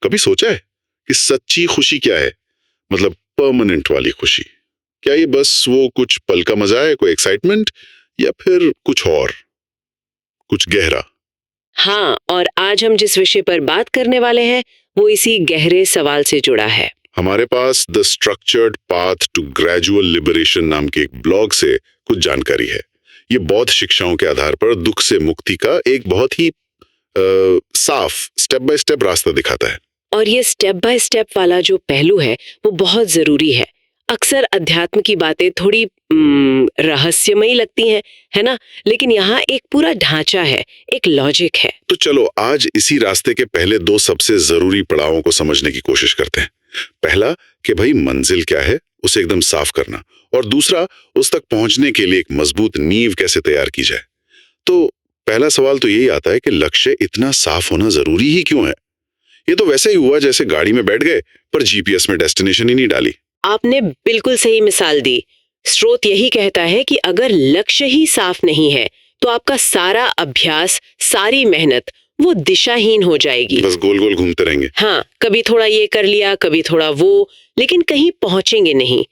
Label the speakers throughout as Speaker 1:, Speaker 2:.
Speaker 1: कभी सोचा है कि सच्ची खुशी क्या है? मतलब परमानेंट वाली खुशी। क्या ये बस वो कुछ पल का मजा है, कोई एक्साइटमेंट, या फिर कुछ और, कुछ गहरा?
Speaker 2: हाँ, और आज हम जिस विषय पर बात करने वाले हैं वो इसी गहरे सवाल से जुड़ा है।
Speaker 1: हमारे पास the structured path to gradual liberation नाम के एक ब्लॉग से कुछ जानकारी है। ये बौद्ध शिक्षाओं के आधार पर दुख से मुक्ति का एक बहुत ही साफ स्टेप बाय स्टेप रास्ता दिखाता है।
Speaker 2: और ये स्टेप बाय स्टेप वाला जो पहलू है वो बहुत जरूरी है। अक्सर अध्यात्म की बातें थोड़ी रहस्यमयी लगती हैं, है ना? लेकिन यहाँ एक पूरा ढांचा है, एक लॉजिक है।
Speaker 1: तो चलो आज इसी रास्ते के पहले दो सबसे जरूरी पड़ावों को समझने की कोशिश करते हैं। पहला कि भाई मंजिल क्या है, उसे एकदम साफ करना, और दूसरा उस तक पहुंचने के लिए एक मजबूत नींव कैसे तैयार की जाए। तो पहला सवाल तो यही आता है कि लक्ष्य इतना साफ होना जरूरी ही क्यों है? ये तो वैसे ही हुआ जैसे गाड़ी में बैठ गए पर जीपीएस में डेस्टिनेशन ही नहीं डाली।
Speaker 2: आपने बिल्कुल सही मिसाल दी। स्रोत यही कहता है कि अगर लक्ष्य ही साफ नहीं है तो आपका सारा अभ्यास, सारी मेहनत वो दिशाहीन हो जाएगी।
Speaker 1: बस गोल गोल घूमते रहेंगे।
Speaker 2: हाँ, कभी थोड़ा ये कर लिया, कभी थोड़ा वो, लेकिन कहीं पहुंचेंगे नहीं।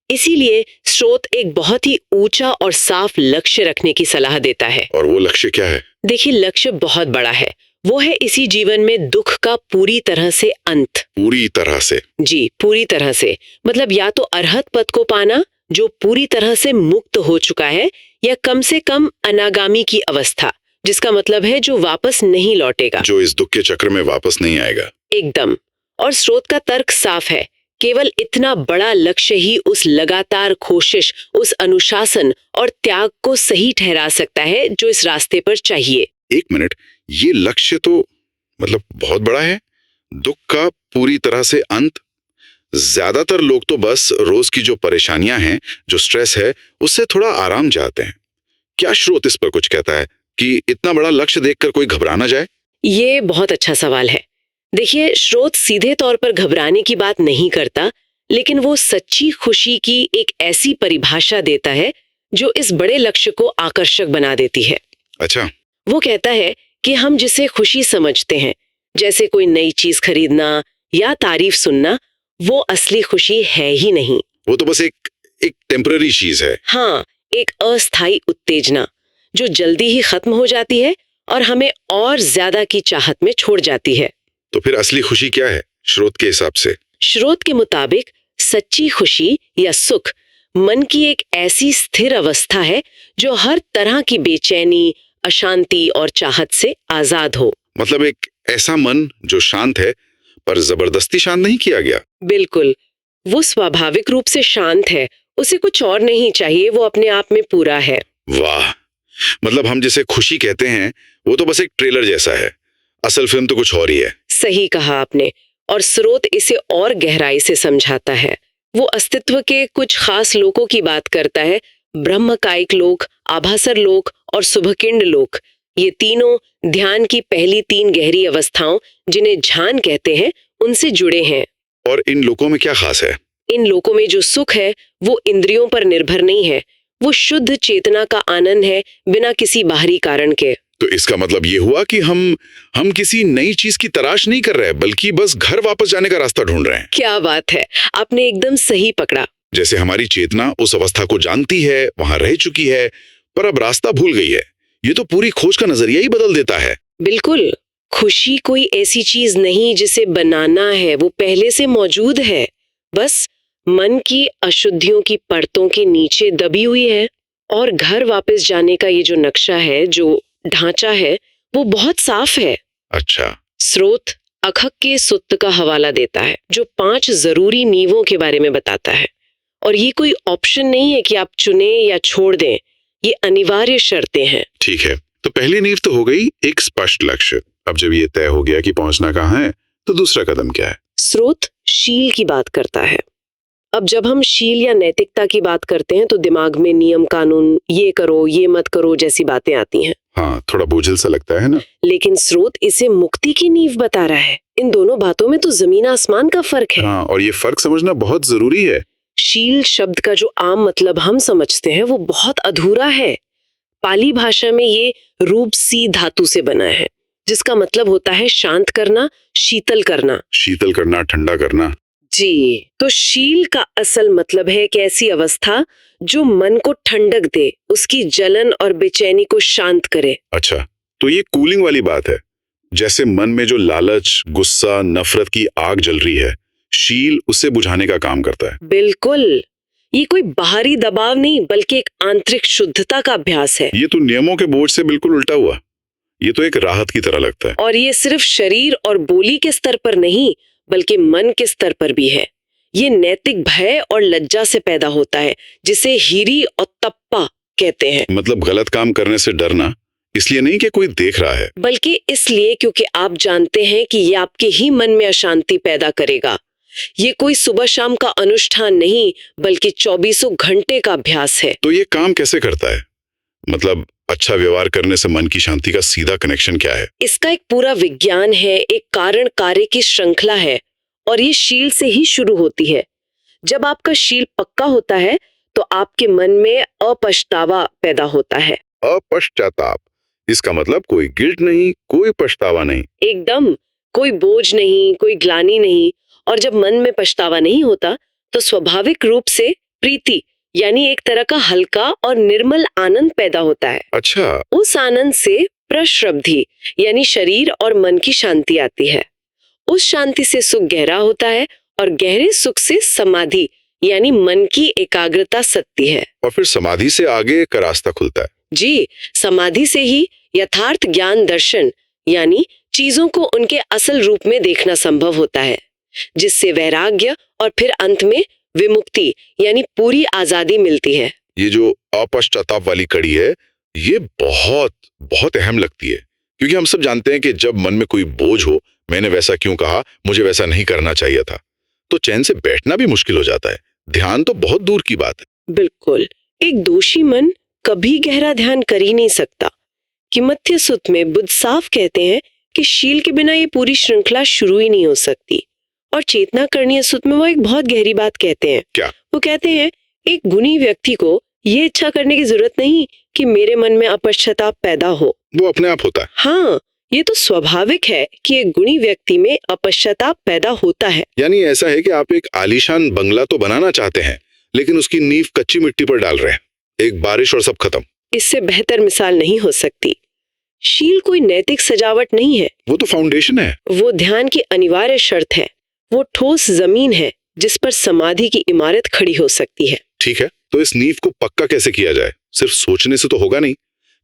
Speaker 2: इसीलिए स्रोत एक बहुत ही ऊंचा और साफ लक्ष्य रखने की सलाह देता है।
Speaker 1: और वो लक्ष्य क्या है?
Speaker 2: देखिए, लक्ष्य बहुत बड़ा है। वो है इसी जीवन में दुख का पूरी तरह से अंत।
Speaker 1: पूरी तरह से?
Speaker 2: जी, पूरी तरह से। मतलब या तो अरहत पद को पाना, जो पूरी तरह से मुक्त हो चुका है, या कम से कम अनागामी की अवस्था, जिसका मतलब है जो वापस नहीं लौटेगा,
Speaker 1: जो इस दुख के चक्र में वापस नहीं आएगा।
Speaker 2: एकदम। और स्रोत का तर्क साफ है। केवल इतना बड़ा लक्ष्य ही उस लगातार कोशिश, उस अनुशासन और त्याग को सही ठहरा सकता है जो इस रास्ते पर चाहिए।
Speaker 1: एक मिनट, ये लक्ष्य तो मतलब बहुत बड़ा है। दुख का पूरी तरह से अंत। ज्यादातर लोग तो बस रोज की जो परेशानियां हैं, जो स्ट्रेस है, उससे थोड़ा आराम चाहते हैं। क्या स्रोत इस पर कुछ कहता है कि इतना बड़ा लक्ष्य देखकर कोई घबरा ना जाए?
Speaker 2: ये बहुत अच्छा सवाल है। देखिए, स्रोत सीधे तौर पर घबराने की बात नहीं करता, लेकिन वो सच्ची खुशी की एक ऐसी परिभाषा देता है जो इस बड़े लक्ष्य को आकर्षक बना देती है।
Speaker 1: अच्छा।
Speaker 2: वो कहता है कि हम जिसे खुशी समझते हैं, जैसे कोई नई चीज खरीदना या तारीफ सुनना, वो असली खुशी है ही नहीं।
Speaker 1: वो तो बस एक टेम्पररी चीज है।
Speaker 2: हाँ, एक अस्थायी उत्तेजना जो जल्दी ही खत्म हो जाती है और हमें और ज्यादा की चाहत में छोड़ जाती है।
Speaker 1: तो फिर असली खुशी क्या है स्रोत के हिसाब से?
Speaker 2: स्रोत के मुताबिक सच्ची खुशी या सुख मन की एक ऐसी स्थिर अवस्था है जो हर तरह की बेचैनी, अशांति और चाहत से आजाद हो।
Speaker 1: मतलब एक ऐसा मन जो शांत है पर जबरदस्ती शांत नहीं किया गया।
Speaker 2: बिल्कुल, वो स्वाभाविक रूप से शांत है, उसे कुछ और नहीं चाहिए, वो अपने आप में पूरा है।
Speaker 1: वाह, मतलब हम जिसे खुशी कहते हैं वो तो बस एक ट्रेलर जैसा है, असल फिल्म तो कुछ और ही है।
Speaker 2: सही कहा आपने। और स्रोत इसे और गहराई से समझाता है। वो अस्तित्व के कुछ खास लोगों की बात करता है। ब्रह्मकायिक लोक, आभासर लोक और शुभकिंड लोक, ये तीनों ध्यान की पहली 3 गहरी अवस्थाओं, जिन्हें ध्यान कहते हैं, उनसे जुड़े हैं।
Speaker 1: और इन लोकों में क्या खास है?
Speaker 2: इन लोकों में जो सुख है वो इंद्रियों पर निर्भर नहीं है, वो शुद्ध चेतना का आनंद है, बिना किसी बाहरी कारण के।
Speaker 1: तो इसका मतलब ये हुआ कि हम किसी नई चीज की तलाश नहीं कर रहे, बल्कि बस घर वापस जाने का रास्ता ढूंढ रहे हैं।
Speaker 2: क्या बात है, आपने एकदम सही पकड़ा।
Speaker 1: जैसे हमारी चेतना उस अवस्था को जानती है, वहां रह चुकी है, पर अब रास्ता भूल गई है। ये तो पूरी खोज का नजरिया ही बदल देता है।
Speaker 2: बिल्कुल, खुशी कोई ऐसी चीज नहीं जिसे बनाना है, वो पहले से मौजूद है, बस मन की अशुद्धियों की परतों के नीचे दबी हुई है। और घर वापस जाने का ये जो नक्शा है, जो ढांचा है, वो बहुत साफ है।
Speaker 1: अच्छा।
Speaker 2: स्रोत अखक के सुत्त का हवाला देता है, जो 5 जरूरी नींवों के बारे में बताता है। और ये कोई ऑप्शन नहीं है कि आप चुने या छोड़ दें, ये अनिवार्य शर्तें हैं।
Speaker 1: ठीक है, तो पहली नींव तो हो गई एक स्पष्ट लक्ष्य। अब जब ये तय हो गया कि पहुंचना कहाँ है, तो दूसरा कदम क्या है?
Speaker 2: स्रोत शील की बात करता है। अब जब हम शील या नैतिकता की बात करते हैं तो दिमाग में नियम कानून, ये करो ये मत करो जैसी बातें आती हैं।
Speaker 1: हाँ, थोड़ा बोझिल सा लगता है ना।
Speaker 2: लेकिन स्रोत इसे मुक्ति की नींव बता रहा है। इन दोनों बातों में तो जमीन आसमान का फर्क है।
Speaker 1: हाँ, और ये फर्क समझना बहुत जरूरी है।
Speaker 2: शील शब्द का जो आम मतलब हम समझते हैं वो बहुत अधूरा है। पाली भाषा में ये रूप सी धातु से बना है, जिसका मतलब होता है शांत करना, शीतल करना।
Speaker 1: शीतल करना, ठंडा करना।
Speaker 2: जी, तो शील का असल मतलब है एक ऐसी अवस्था जो मन को ठंडक दे, उसकी जलन और बेचैनी को शांत करे।
Speaker 1: अच्छा, तो ये कूलिंग वाली बात है। जैसे मन में जो लालच, गुस्सा, नफरत की आग जल रही है, शील उसे बुझाने का काम करता है।
Speaker 2: बिल्कुल, ये कोई बाहरी दबाव नहीं बल्कि एक आंतरिक शुद्धता का अभ्यास है।
Speaker 1: ये तो नियमों के बोझ से बिल्कुल उल्टा हुआ। ये तो एक राहत की तरह लगता है।
Speaker 2: और ये सिर्फ शरीर और बोली के स्तर पर नहीं बल्कि मन के स्तर पर भी है। ये नैतिक भय और लज्जा से पैदा होता है, जिसे हीरी और तप्पा कहते हैं।
Speaker 1: मतलब गलत काम करने से डरना, इसलिए नहीं कि कोई देख रहा है,
Speaker 2: बल्कि इसलिए क्योंकि आप जानते हैं कि ये आपके ही मन में अशांति पैदा करेगा। ये कोई सुबह शाम का अनुष्ठान नहीं बल्कि 24 घंटे का अभ्यास है।
Speaker 1: तो ये काम कैसे करता है? मतलब अच्छा व्यवहार करने से मन की शांति का सीधा कनेक्शन क्या है?
Speaker 2: इसका एक पूरा विज्ञान है, एक कारण कार्य की श्रृंखला है और ये शील से ही शुरू होती है। जब आपका शील पक्का होता है तो आपके मन में अपछतावा पैदा होता है।
Speaker 1: अपश्चाताप, इसका मतलब कोई गिल्ट नहीं, कोई पछतावा नहीं।
Speaker 2: एकदम, कोई बोझ नहीं, कोई ग्लानि नहीं। और जब मन में पछतावा नहीं होता तो स्वाभाविक रूप से प्रीति यानी एक तरह का हल्का और निर्मल आनंद पैदा होता है।
Speaker 1: अच्छा,
Speaker 2: उस आनंद से प्रश्रब्धि यानी शरीर और मन की शांति आती है। उस शांति से सुख गहरा होता है और गहरे सुख से समाधि यानी मन की एकाग्रता सत्ती है।
Speaker 1: और फिर समाधि से आगे का रास्ता खुलता है।
Speaker 2: जी, समाधि से ही यथार्थ ज्ञान दर्शन यानी चीजों को उनके असल रूप में देखना संभव होता है, जिससे वैराग्य और फिर अंत में विमुक्ति यानी पूरी आजादी मिलती है।
Speaker 1: ये जो अपश्चाताप वाली कड़ी है, ये बहुत बहुत अहम लगती है, क्योंकि हम सब जानते हैं कि जब मन में कोई बोझ हो, मैंने वैसा क्यों कहा, मुझे वैसा नहीं करना चाहिए था, तो चैन से बैठना भी मुश्किल हो जाता है। ध्यान तो बहुत दूर की बात है।
Speaker 2: बिल्कुल, एक दोषी मन कभी गहरा ध्यान कर ही नहीं सकता। कि मध्य सुत में बुद्ध साफ कहते हैं कि शील के बिना ये पूरी श्रृंखला शुरू ही नहीं हो सकती। और चेतना करणीय सुत में वो एक बहुत गहरी बात कहते हैं।
Speaker 1: क्या?
Speaker 2: वो कहते हैं एक गुणी व्यक्ति को ये इच्छा करने की जरूरत नहीं कि मेरे मन में अपश्चाताप पैदा हो,
Speaker 1: वो अपने आप होता है।
Speaker 2: हाँ, ये तो स्वाभाविक है कि एक गुणी व्यक्ति में अपश्चाताप पैदा होता है।
Speaker 1: यानी ऐसा है कि आप एक आलीशान बंगला तो बनाना चाहते हैं, लेकिन उसकी नींव कच्ची मिट्टी पर डाल रहे हैं, एक बारिश और सब खत्म।
Speaker 2: इससे बेहतर मिसाल नहीं हो सकती। शील कोई नैतिक सजावट नहीं है,
Speaker 1: वो तो फाउंडेशन है।
Speaker 2: वो ध्यान की अनिवार्य शर्त है। वो ठोस जमीन है जिस पर समाधि की इमारत खड़ी हो सकती है।
Speaker 1: ठीक है, तो इस नींव को पक्का कैसे किया जाए? सिर्फ सोचने से तो होगा नहीं।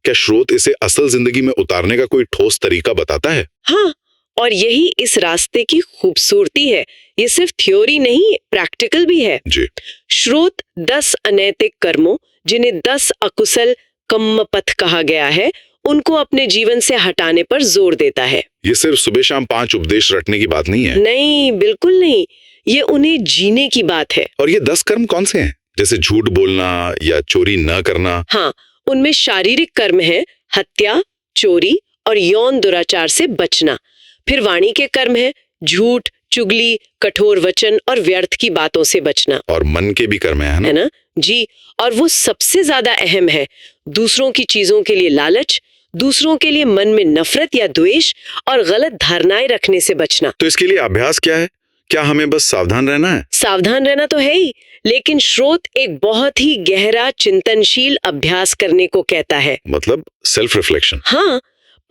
Speaker 1: क्या स्रोत इसे असल जिंदगी में उतारने का कोई ठोस तरीका बताता है?
Speaker 2: हाँ, और यही इस रास्ते की खूबसूरती है। ये सिर्फ थ्योरी नहीं, प्रैक्टिकल भी है।
Speaker 1: जी।
Speaker 2: स्रोत 10 अनैतिक कर्मों, जिन्हें 10 अकुशल कम्म पथ कहा गया है, उनको अपने जीवन से हटाने पर जोर देता है।
Speaker 1: ये सिर्फ सुबह शाम 5 उपदेश रटने की बात नहीं है।
Speaker 2: नहीं, बिल्कुल नहीं। ये उन्हें जीने की बात है।
Speaker 1: और ये 10 कर्म कौन से हैं? जैसे झूठ बोलना या चोरी न करना।
Speaker 2: हाँ, उनमें शारीरिक कर्म है, हत्या, चोरी और यौन दुराचार से बचना। फिर वाणी के कर्म है, झूठ, चुगली, कठोर वचन और व्यर्थ की बातों से बचना।
Speaker 1: और मन के भी कर्म है ना?
Speaker 2: है ना? जी, और वो सबसे ज्यादा अहम है, दूसरों की चीजों के लिए लालच, दूसरों के लिए मन में नफरत या द्वेष और गलत धारणाएं रखने से बचना।
Speaker 1: तो इसके लिए अभ्यास क्या है? क्या हमें बस सावधान रहना है?
Speaker 2: सावधान रहना तो है ही, लेकिन स्रोत एक बहुत ही गहरा चिंतनशील अभ्यास करने को कहता है।
Speaker 1: मतलब सेल्फ रिफ्लेक्शन।
Speaker 2: हाँ,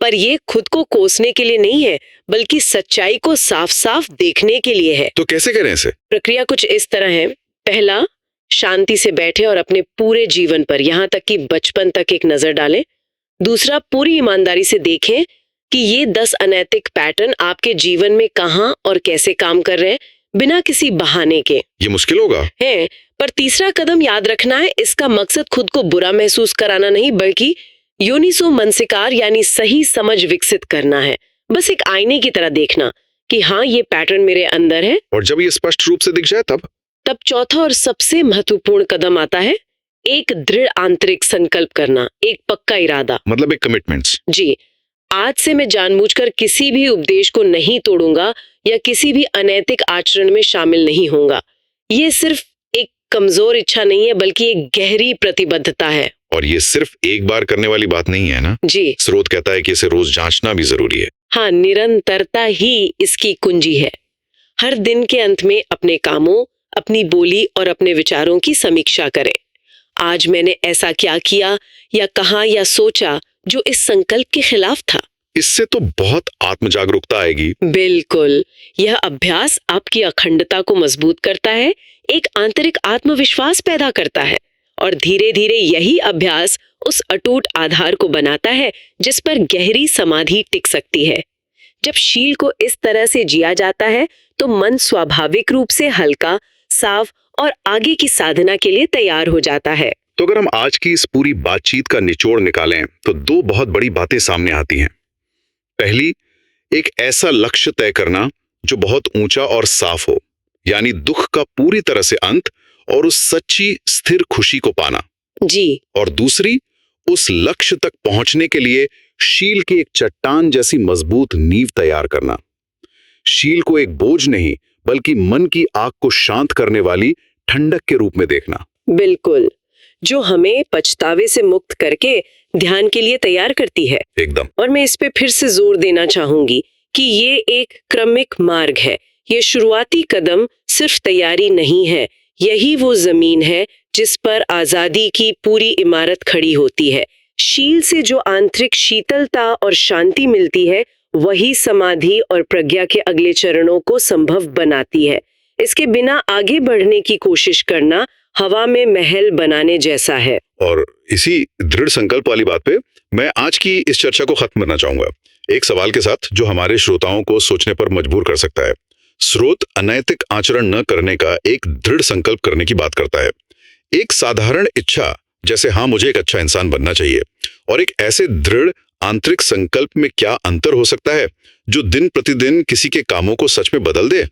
Speaker 2: पर ये खुद को कोसने के लिए नहीं है, बल्कि सच्चाई को साफ साफ देखने के लिए है।
Speaker 1: तो कैसे करें इसे?
Speaker 2: प्रक्रिया कुछ इस तरह है। पहला, शांति से बैठे और अपने पूरे जीवन पर, यहाँ तक कि बचपन तक एक नजर डालें। दूसरा, पूरी ईमानदारी से देखें कि ये 10 अनैतिक पैटर्न आपके जीवन में कहाँ और कैसे काम कर रहे हैं, बिना किसी बहाने के।
Speaker 1: ये मुश्किल होगा
Speaker 2: है, पर तीसरा कदम याद रखना है, इसका मकसद खुद को बुरा महसूस कराना नहीं, बल्कि योनिसो मनसिकार यानी सही समझ विकसित करना है। बस एक आईने की तरह देखना कि हाँ, ये पैटर्न मेरे अंदर है।
Speaker 1: और जब ये स्पष्ट रूप से दिख जाए तब
Speaker 2: चौथा और सबसे महत्वपूर्ण कदम आता है, एक दृढ़ आंतरिक संकल्प करना, एक पक्का इरादा।
Speaker 1: मतलब एक कमिटमेंट्स।
Speaker 2: जी, आज से मैं जानबूझकर किसी भी उपदेश को नहीं तोड़ूंगा या किसी भी अनैतिक आचरण में शामिल नहीं होऊंगा। ये सिर्फ एक कमजोर इच्छा नहीं है, बल्कि एक गहरी प्रतिबद्धता है।
Speaker 1: और ये सिर्फ एक बार करने वाली बात नहीं है ना?
Speaker 2: जी,
Speaker 1: स्रोत कहता है कि इसे रोज जांचना भी जरूरी है।
Speaker 2: हाँ, निरंतरता ही इसकी कुंजी है। हर दिन के अंत में अपने कामों, अपनी बोली और अपने विचारों की समीक्षा करें। आज मैंने ऐसा क्या किया या कहा या सोचा जो इस संकल्प के खिलाफ था।
Speaker 1: इससे तो बहुत आत्म जागरूकता आएगी।
Speaker 2: बिल्कुल, यह अभ्यास आपकी अखंडता को मजबूत करता है, एक आंतरिक आत्मविश्वास पैदा करता है और धीरे धीरे यही अभ्यास उस अटूट आधार को बनाता है जिस पर गहरी समाधि टिक सकती है। जब शील को इस तरह से जिया जाता है तो मन स्वाभाविक रूप से हल्का, साफ और आगे की साधना के लिए तैयार हो जाता है।
Speaker 1: तो अगर हम आज की इस पूरी बातचीत का निचोड़ निकालें तो दो बहुत बड़ी बातें सामने आती हैं। पहली, एक ऐसा लक्ष्य तय करना जो बहुत ऊंचा और साफ हो, यानी दुख का पूरी तरह से अंत और उस सच्ची स्थिर खुशी को पाना।
Speaker 2: जी,
Speaker 1: और दूसरी, उस लक्ष्य तक पहुंचने के लिए शील की एक चट्टान जैसी मजबूत नींव तैयार करना। शील को एक बोझ नहीं बल्कि मन की आग को शांत करने वाली ठंडक के रूप में देखना।
Speaker 2: बिल्कुल, जो हमें पछतावे से मुक्त करके ध्यान के लिए तैयार करती है।
Speaker 1: एकदम।
Speaker 2: और मैं इस पे फिर से जोर देना चाहूंगी कि ये एक क्रमिक मार्ग है। ये शुरुआती कदम सिर्फ तैयारी नहीं है, यही वो जमीन है जिस पर आजादी की पूरी इमारत खड़ी होती है। शील से जो आंतरिक शीतलता और शांति मिलती है, वही समाधि और प्रज्ञा के अगले चरणों को संभव बनाती है। इसके बिना आगे बढ़ने की कोशिश करना हवा में महल बनाने जैसा है।
Speaker 1: और इसी दृढ़ संकल्प वाली बात पे मैं आज की इस चर्चा को खत्म करना चाहूंगा एक सवाल के साथ जो हमारे श्रोताओं को सोचने पर मजबूर कर सकता है। स्रोत अनैतिक आचरण न करने का एक दृढ़ संकल्प करने की बात करता है। एक साधारण इच्छा जैसे हाँ मुझे एक अच्छा इंसान बनना चाहिए और एक ऐसे दृढ़ आंतरिक संकल्प में क्या अंतर हो सकता है जो दिन प्रतिदिन किसी के कामों को सच में बदल दे।